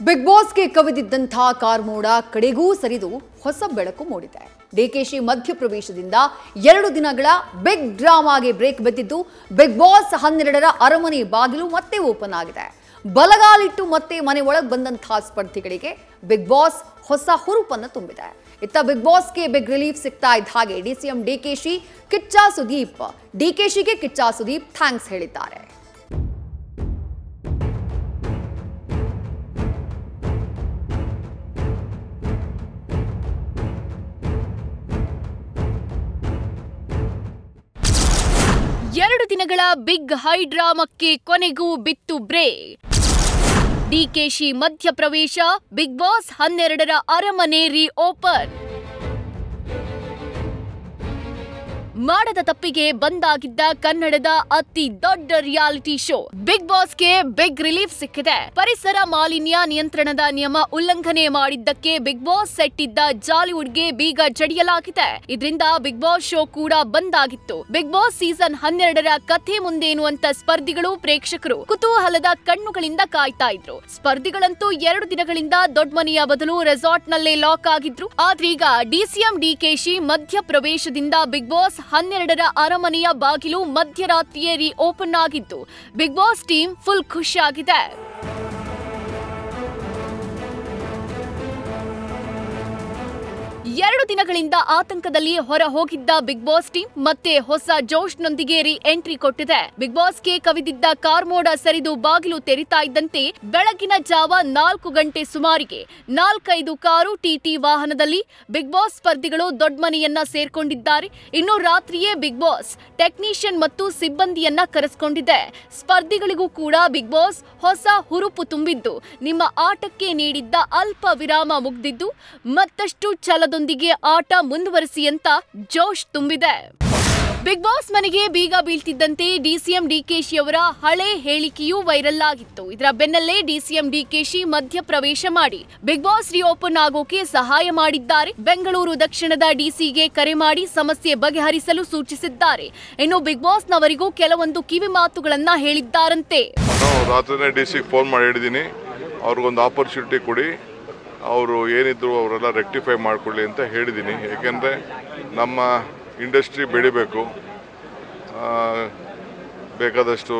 Big ಬಾಸ್ಗೆ ಕವಿದಿದ್ದಂಥ ಕಾರ್ಮೋಡ ಕಡೆಗೂ ಸರಿದು ಹೊಸ ಬೆಳಕು ಮೂಡಿದೆ. ಡಿಕೆಶಿ ಮಧ್ಯಪ್ರವೇಶದಿಂದ 2 ದಿನಗಳ ಬಿಗ್ ಡ್ರಾಮಾಗೆ ಬ್ರೇಕ್ ಬಿದ್ದಿದ್ದು ಬಿಗ್ ಬಾಸ್ 12ರ ಅರಮನೆ ಬಾಗಿಲು ಮತ್ತೆ ಓಪನ್ ಆಗಿದೆ. ಬಲಗಾಲಿಟ್ಟು ಮತ್ತೆ ಮನೆ ಒಳಗೆ ಬಂದಂತಹ ಸ್ಪರ್ಧಿಗಳಿಗೆ ಬಿಗ್ ಬಾಸ್ ಹೊಸ ಹುರುಪನ್ನು ತುಂಬಿದೆ. ಇತ್ತ ಬಿಗ್ ಬಾಸ್ಗೆ ಬಿಗ್ ರಿಲೀಫ್ ಸಿಗ್ತಾ ಇದ್ದ ಹಾಗೆ ಡಿಸಿಎಂ ಡಿಕೆಶಿ ಡಿಕೆಶಿಗೆ ಕಿಚ್ಚ ಸುದೀಪ್ ಥ್ಯಾಂಕ್ಸ್ ಹೇಳಿದ್ದಾರೆ. ಎರಡು ದಿನಗಳ ಬಿಗ್ ಹೈ ಡ್ರಾಮಕ್ಕೆ ಕೊನೆಗೂ ಬಿತ್ತು ಬ್ರೇಕ್. ಡಿಕೆಶಿ ಮಧ್ಯಪ್ರವೇಶ, ಬಿಗ್ ಬಾಸ್ 12ರ ಅರಮನೆ ರೀಓಪನ್. ಮಾಡದ ತಪ್ಪಿಗೆ ಬಂದಾಗಿದ್ದ ಕನ್ನಡದ ಅತಿ ದೊಡ್ಡ ರಿಯಾಲಿಟಿ ಶೋ ಬಿಗ್ ಬಾಸ್ಗೆ ಬಿಗ್ ರಿಲೀಫ್ ಸಿಕ್ಕಿದೆ. ಪರಿಸರ ಮಾಲಿನ್ಯ ನಿಯಂತ್ರಣದ ನಿಯಮ ಉಲ್ಲಂಘನೆ ಮಾಡಿದ್ದಕ್ಕೆ ಬಿಗ್ ಬಾಸ್ ಸೆಟ್ ಇದ್ದ ಜಾಲಿವುಡ್ಗೆ ಬೀಗ ಜಡಿಯಲಾಗಿದೆ. ಇದರಿಂದ ಬಿಗ್ ಬಾಸ್ ಶೋ ಕೂಡ ಬಂದಾಗಿತ್ತು. ಬಿಗ್ ಬಾಸ್ ಸೀಸನ್ 12ರ ಕಥೆ ಮುಂದೇನು ಅಂತ ಸ್ಪರ್ಧಿಗಳು, ಪ್ರೇಕ್ಷಕರು ಕುತೂಹಲದ ಕಣ್ಣುಗಳಿಂದ ಕಾಯ್ತಾ ಇದ್ರು. ಸ್ಪರ್ಧಿಗಳಂತೂ 2 ದಿನಗಳಿಂದ ದೊಡ್ಡ ಮನೆಯ ಬದಲು ರೆಸಾರ್ಟ್ ನಲ್ಲೇ ಲಾಕ್ ಆಗಿದ್ರು. ಆದ್ರೀಗ ಡಿಸಿಎಂ ಡಿಕೆಶಿ ಮಧ್ಯಪ್ರವೇಶದಿಂದ ಬಿಗ್ ಬಾಸ್ 12ರ ಅರಮನೆಯ ಬಾಗಿಲು ಮಧ್ಯರಾತ್ರಿಯೇ ರೀಓಪನ್ ಆಗಿದ್ದು ಬಿಗ್ ಬಾಸ್ ಟೀಮ್ ಫುಲ್ ಖುಷಿಯಾಗಿದೆ. 2 ದಿನಗಳಿಂದ ಆತಂಕದಲ್ಲಿ ಹೊರ ಹೋಗಿದ್ದ ಬಿಗ್ ಬಾಸ್ ಟೀಮ್ ಮತ್ತೆ ಹೊಸ ಜೋಶ್ನೊಂದಿಗೆ ರೀ ಎಂಟ್ರಿ ಕೊಟ್ಟಿದೆ. ಬಿಗ್ ಬಾಸ್ಗೆ ಕವಿದಿದ್ದ ಕಾರ್ಮೋಡ ಸರಿದು ಬಾಗಿಲು ತೆರಿತಾ ಇದ್ದಂತೆ ಬೆಳಗಿನ ಜಾವ 4 ಗಂಟೆ ಸುಮಾರಿಗೆ 4-5 ಕಾರು ಟಿಟಿ ವಾಹನದಲ್ಲಿ ಬಿಗ್ ಬಾಸ್ ಸ್ಪರ್ಧಿಗಳು ದೊಡ್ಡ ಮನೆಯನ್ನ ಸೇರ್ಕೊಂಡಿದ್ದಾರೆ. ಇನ್ನು ರಾತ್ರಿಯೇ ಬಿಗ್ ಬಾಸ್ ಟೆಕ್ನಿಷಿಯನ್ ಮತ್ತು ಸಿಬ್ಬಂದಿಯನ್ನ ಕರೆಸಿಕೊಂಡಿದೆ. ಸ್ಪರ್ಧಿಗಳಿಗೂ ಕೂಡ ಬಿಗ್ ಬಾಸ್ ಹೊಸ ಹುರುಪು ತುಂಬಿದ್ದು ನಿಮ್ಮ ಆಟಕ್ಕೆ ನೀಡಿದ್ದ ಅಲ್ಪ ವಿರಾಮ ಮುಗ್ದಿದ್ದು ಮತ್ತಷ್ಟು ಛಲದೊಂದಿಗೆ ಆಟ ಮುಂದುವರಿಸಿ ಅಂತ ಜೋಶ್ ತುಂಬಿದೆ. ಬಿಗ್ ಬಾಸ್ ಮನೆಗೆ ಬೀಗ ಬೀಳ್ತಿದ್ದಂತೆ ಡಿಸಿಎಂ ಡಿಕೆಶಿ ಅವರ ಹಳೆ ಹೇಳಿಕೆಯೂ ವೈರಲ್ ಆಗಿತ್ತು. ಇದರ ಬೆನ್ನಲ್ಲೇ ಡಿಸಿಎಂ ಡಿಕೆಶಿ ಮಧ್ಯಪ್ರವೇಶ ಮಾಡಿ ಬಿಗ್ ಬಾಸ್ ರಿಓಪನ್ ಆಗೋಕೆ ಸಹಾಯ ಮಾಡಿದ್ದಾರೆ. ಬೆಂಗಳೂರು ದಕ್ಷಿಣದ ಡಿಸಿಗೆ ಕರೆ ಮಾಡಿ ಸಮಸ್ಯೆ ಬಗೆಹರಿಸಲು ಸೂಚಿಸಿದ್ದಾರೆ. ಇನ್ನು ಬಿಗ್ ಬಾಸ್ ನವರಿಗೂ ಕೆಲವೊಂದು ಕಿವಿ ಮಾತುಗಳನ್ನ ಹೇಳಿದ್ದಾರಂತೆ. ರಾತ್ರಿನೇ ಡಿಸಿ ಫೋನ್ ಮಾಡಿ ಹೇಳಿದ್ದೀನಿ, ಅವ್ರಿಗೊಂದು ಆಪರ್ಚುನಿಟಿ ಕೊಡಿ, ಅವರು ಏನಿದ್ರು ಅವರೆಲ್ಲ ರೆಕ್ಟಿಫೈ ಮಾಡಿಕೊಳ್ಳಿ ಅಂತ ಹೇಳಿದ್ದೀನಿ. ಏಕೆಂದರೆ ನಮ್ಮ ಇಂಡಸ್ಟ್ರಿ ಬೆಳಿಬೇಕು, ಬೇಕಾದಷ್ಟು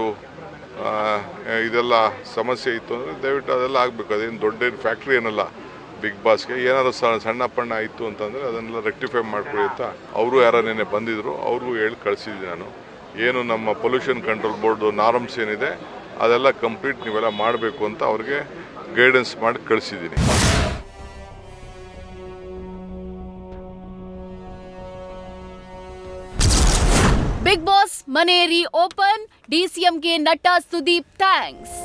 ಇದೆಲ್ಲ ಸಮಸ್ಯೆ ಇತ್ತು ಅಂದರೆ ದಯವಿಟ್ಟು ಅದೆಲ್ಲ ಆಗಬೇಕು. ಅದೇನು ದೊಡ್ಡ ಫ್ಯಾಕ್ಟ್ರಿ ಏನಲ್ಲ ಬಿಗ್ ಬಾಸ್ಗೆ. ಏನಾದ್ರು ಸಣ್ಣ ಪಣ್ಣ ಇತ್ತು ಅಂತಂದರೆ ಅದನ್ನೆಲ್ಲ ರೆಕ್ಟಿಫೈ ಮಾಡ್ಕೊಳ್ಳಿ ಅಂತ ಅವರು ಯಾರನ್ನೇ ಬಂದಿದ್ದರು, ಅವ್ರಿಗೂ ಹೇಳಿ ಕಳಿಸಿದ್ದೀನಿ ನಾನು. ಏನು ನಮ್ಮ ಪೊಲ್ಯೂಷನ್ ಕಂಟ್ರೋಲ್ ಬೋರ್ಡು ನಾರ್ಮ್ಸ್ ಏನಿದೆ ಅದೆಲ್ಲ ಕಂಪ್ಲೀಟ್ ನೀವೆಲ್ಲ ಮಾಡಬೇಕು ಅಂತ ಅವ್ರಿಗೆ ಗೈಡೆನ್ಸ್ ಮಾಡಿ ಕಳಿಸಿದ್ದೀನಿ. ಬಿಗ್ ಬಾಸ್ ಮನೆ ರೀಓಪನ್, ಡಿಸಿಎಂಗೆ ನಟ ಸುದೀಪ್ ಥ್ಯಾಂಕ್ಸ್.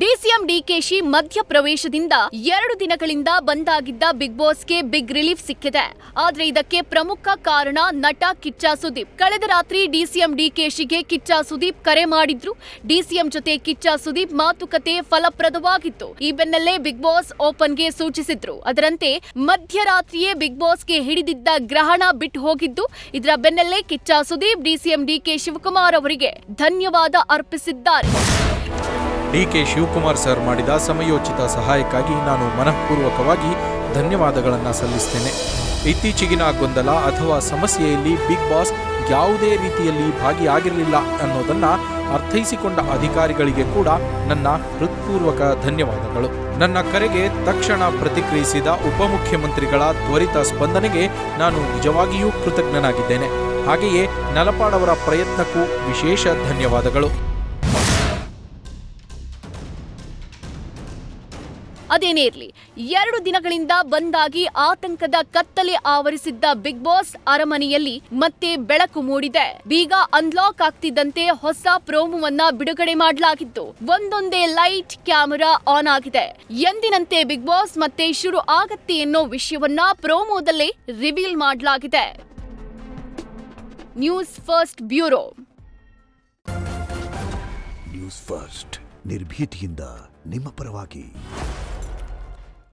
ಡಿಸಿಎಂ ಡಿಕೆಶಿ ಮಧ್ಯಪ್ರವೇಶದಿಂದ 2 ದಿನಗಳಿಂದ ಬಂದಾಗಿದ್ದ ಬಿಗ್ ಬಾಸ್ಗೆ ಬಿಗ್ ರಿಲೀಫ್ ಸಿಕ್ಕಿದೆ. ಆದ್ರೆ ಇದಕ್ಕೆ ಪ್ರಮುಖ ಕಾರಣ ನಟ ಕಿಚ್ಚ ಸುದೀಪ್. ಕಳೆದ ರಾತ್ರಿ ಡಿಸಿಎಂ ಡಿಕೆಶಿಗೆ ಕಿಚ್ಚ ಸುದೀಪ್ ಕರೆ ಮಾಡಿದ್ರು. ಡಿಸಿಎಂ ಜೊತೆ ಕಿಚ್ಚ ಸುದೀಪ್ ಮಾತುಕತೆ ಫಲಪ್ರದವಾಗಿತ್ತು. ಈ ಬೆನ್ನಲ್ಲೇ ಬಿಗ್ ಬಾಸ್ ಓಪನ್ಗೆ ಸೂಚಿಸಿದ್ರು. ಅದರಂತೆ ಮಧ್ಯರಾತ್ರಿಯೇ ಬಿಗ್ ಬಾಸ್ಗೆ ಹಿಡಿದಿದ್ದ ಗ್ರಹಣ ಬಿಟ್ಟು ಹೋಗಿದ್ದು. ಇದರ ಬೆನ್ನಲ್ಲೇ ಕಿಚ್ಚ ಸುದೀಪ್ ಡಿಸಿಎಂ ಡಿಕೆ ಶಿವಕುಮಾರ್ ಅವರಿಗೆ ಧನ್ಯವಾದ ಅರ್ಪಿಸಿದ್ದಾರೆ. ಡಿಕೆ ಶಿವಕುಮಾರ್ ಸರ್ ಮಾಡಿದ ಸಮಯೋಚಿತ ಸಹಾಯಕ್ಕಾಗಿ ನಾನು ಮನಃಪೂರ್ವಕವಾಗಿ ಧನ್ಯವಾದಗಳನ್ನು ಸಲ್ಲಿಸ್ತೇನೆ. ಇತ್ತೀಚೆಗಿನ ಗೊಂದಲ ಅಥವಾ ಸಮಸ್ಯೆಯಲ್ಲಿ ಬಿಗ್ ಬಾಸ್ ಯಾವುದೇ ರೀತಿಯಲ್ಲಿ ಭಾಗಿಯಾಗಿರಲಿಲ್ಲ ಅನ್ನೋದನ್ನು ಅರ್ಥೈಸಿಕೊಂಡ ಅಧಿಕಾರಿಗಳಿಗೆ ಕೂಡ ನನ್ನ ಹೃತ್ಪೂರ್ವಕ ಧನ್ಯವಾದಗಳು. ನನ್ನ ಕರೆಗೆ ತಕ್ಷಣ ಪ್ರತಿಕ್ರಿಯಿಸಿದ ಉಪಮುಖ್ಯಮಂತ್ರಿಗಳ ತ್ವರಿತ ಸ್ಪಂದನೆಗೆ ನಾನು ನಿಜವಾಗಿಯೂ ಕೃತಜ್ಞನಾಗಿದ್ದೇನೆ. ಹಾಗೆಯೇ ನಲಪಾಡ್ ಅವರ ಪ್ರಯತ್ನಕ್ಕೂ ವಿಶೇಷ ಧನ್ಯವಾದಗಳು. ಅದೇನೇ ಇರಲಿ, 2 ದಿನಗಳಿಂದ ಬಂದಾಗಿ ಆತಂಕದ ಕತ್ತಲೆ ಆವರಿಸಿದ್ದ ಬಿಗ್ ಬಾಸ್ ಅರಮನೆಯಲ್ಲಿ ಮತ್ತೆ ಬೆಳಕು ಮೂಡಿದೆ. ಬೀಗ ಅನ್ಲಾಕ್ ಆಗ್ತಿದ್ದಂತೆ ಹೊಸ ಪ್ರೋಮೋವನ್ನ ಬಿಡುಗಡೆ ಮಾಡಲಾಗಿತ್ತು. ಒಂದೊಂದೇ ಲೈಟ್, ಕ್ಯಾಮೆರಾ ಆನ್ ಆಗಿದೆ. ಎಂದಿನಂತೆ ಬಿಗ್ ಬಾಸ್ ಮತ್ತೆ ಶುರು ಆಗತ್ತೆ ಎನ್ನೋ ವಿಷಯವನ್ನ ಪ್ರೋಮೋದಲ್ಲೇ ರಿವೀಲ್ ಮಾಡಲಾಗಿದೆ. News first bureau. News first ನಿರ್ಭೀತಿಯಿಂದ ನಿಮ್ಮ ಪರವಾಗಿ.